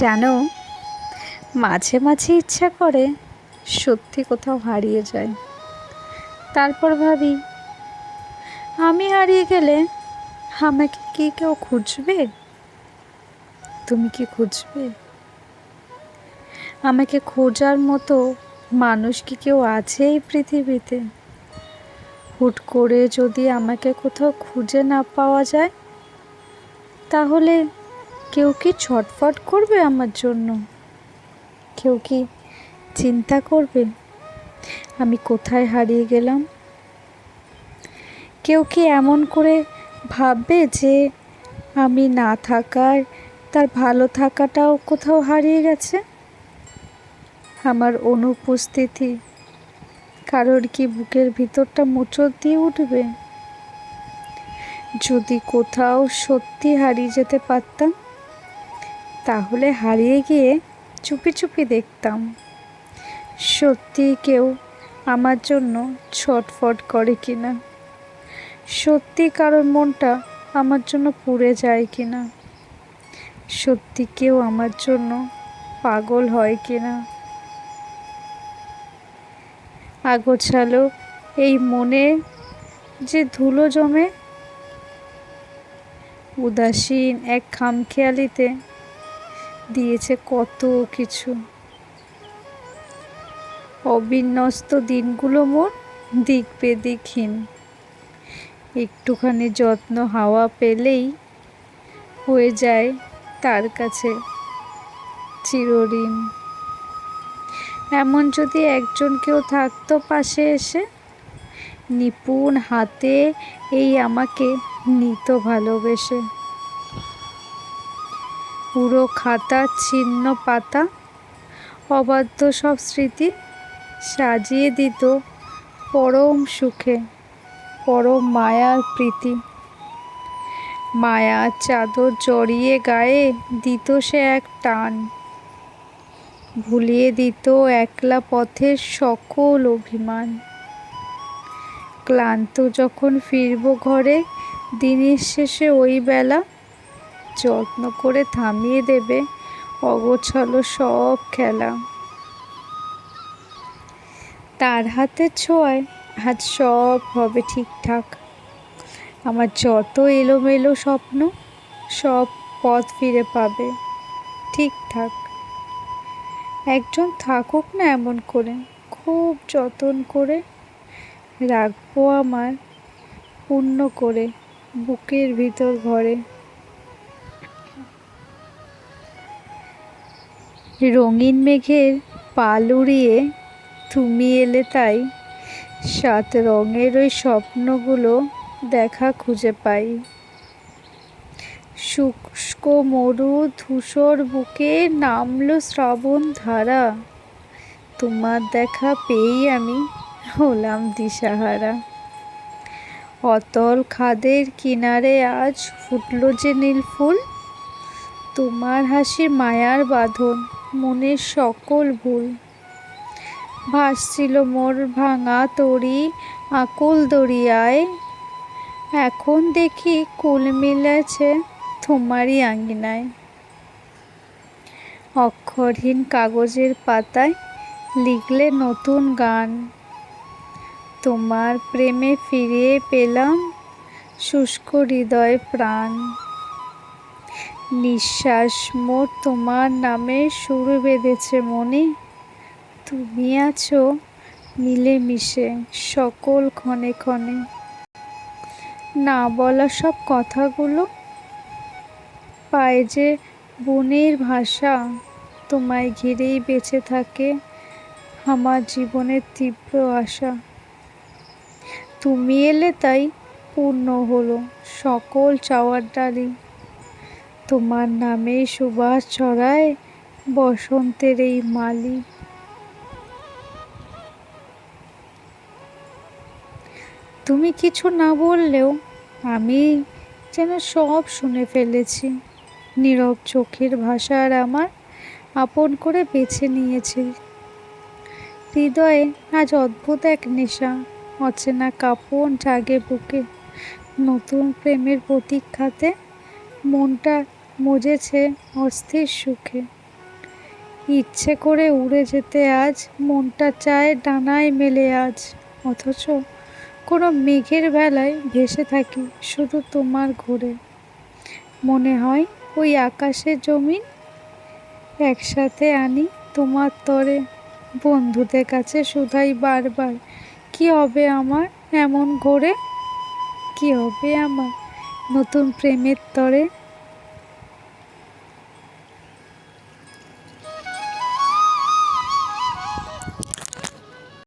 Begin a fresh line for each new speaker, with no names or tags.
জানো, মাঝে মাঝে ইচ্ছা করে সত্যি কোথাও হারিয়ে যায়। তারপর ভাবি, আমি হারিয়ে গেলে আমাকে কি কেউ খুঁজবে? তুমি কি খুঁজবে? আমাকে খোঁজার মতো মানুষ কি কেউ আছে এই পৃথিবীতে? হুট করে যদি আমাকে কোথাও খুঁজে না পাওয়া যায়, তাহলে কেউ কি ছটফট করবে আমার জন্য? কেউ কি চিন্তা করবে আমি কোথায় হারিয়ে গেলাম? কেউ কি এমন করে ভাববে যে আমি না থাকার তার ভালো থাকাটাও কোথাও হারিয়ে গেছে? আমার অনুপস্থিতি কারোর কি বুকের ভিতরটা মোচড় দিয়ে উঠবে? যদি কোথাও সত্যি হারিয়ে যেতে পারতাম, তাহলে হারিয়ে গিয়ে চুপি চুপি দেখতাম সত্যি কেউ আমার জন্য ছটফট করে কিনা, সত্যি কারোর মনটা আমার জন্য পুড়ে যায় কিনা, সত্যি কেউ আমার জন্য পাগল হয় কিনা। আগোছালো এই মনে যে ধুলো জমে, উদাসীন এক খামখেয়ালিতে দিয়েছে কত কিছু। অবিন্যস্ত দিনগুলো মোর দিক বেদিকহীন, একটুখানি যত্ন হাওয়া পেলেই হয়ে যায় তার কাছে চিরঋণ। এমন যদি একজন কেউ থাকতো পাশে এসে, নিপুণ হাতে এই আমাকে নিত ভালোবেসে। পুরো খাতা ছিন্ন পাতা, অবাধ্য সব স্মৃতি সাজিয়ে দিত পরম সুখে, পরম মায়ার প্রীতি। মায়ার চাদর জড়িয়ে গায়ে দিত সে এক টান, ভুলিয়ে দিত একলা পথের সকল অভিমান। ক্লান্ত যখন ফিরব ঘরে দিনের শেষে ওই বেলা, যত্ন করে থামিয়ে দেবে অগোছালো সব খেলা। তার হাতের ছোঁয়ায় আজ সব হবে ঠিকঠাক। আমার যত এলোমেলো স্বপ্ন সব পথ ফিরে পাবে ঠিকঠাক। একজন থাকুক না এমন করে, খুব যতন করে রাখবো আমার পূর্ণ করে বুকের ভিতর ঘরে। রঙিন মেঘের পাল উড়িয়ে তুমি এলে, তাই সাত রঙের ওই স্বপ্নগুলো দেখা খুঁজে পাই। শুষ্ক মরু ধূসর বুকে নামলো শ্রাবণ ধারা, তোমার দেখা পেয়েই আমি হলাম দিশাহারা। অতল খাদের কিনারে আজ ফুটলো যে নীল ফুল, তোমার হাসির মায়ার বাঁধন মনের সকল ভুল। ভাসছিল মোর ভাঙা তরি আকুল দরিয়ায়, এখন দেখি কুল মিলেছে তোমারই আঙিনায়। অক্ষরহীন কাগজের পাতায় লিখলে নতুন গান, তোমার প্রেমে ফিরিয়ে পেলাম শুষ্ক হৃদয় প্রাণ। নিঃশ্বাস মোর তোমার নামে সুর বেঁধেছে মনে, তুমি আছো মিলেমিশে সকল ক্ষণে ক্ষণে। না বলা সব কথাগুলো পায় যে বনের ভাষা, তোমায় ঘিরেই বেঁচে থাকে আমার জীবনের তীব্র আশা। তুমি এলে তাই পূর্ণ হলো সকল চাওয়ার ডালি, তোমার নামে সুবাস ছড়ায় বসন্তের এই মালি। তুমি কিছু না বললেও আমি যেন সব শুনে ফেলেছি। নীরব চোখের ভাষার আমার আপন করে বেছে নিয়েছি। হৃদয়ে আজ অদ্ভুত এক নেশা, অচেনা কাঁপন জাগে বুকে। নতুন প্রেমের প্রতীক্ষাতে মনটা মজেছে অস্থির সুখে। ইচ্ছে করে উড়ে যেতে আজ, মনটা চায় ডানায় মেলে আজ। অথচ কোনো মেঘের বেলায় ভেসে থাকি শুধু তোমার ঘোরে। মনে হয় ওই আকাশে জমিন একসাথে আনি তোমার তরে। বন্ধুদের কাছে শুধাই বারবার, কি হবে আমার এমন ঘোরে? কি হবে আমার নতুন প্রেমের তরে?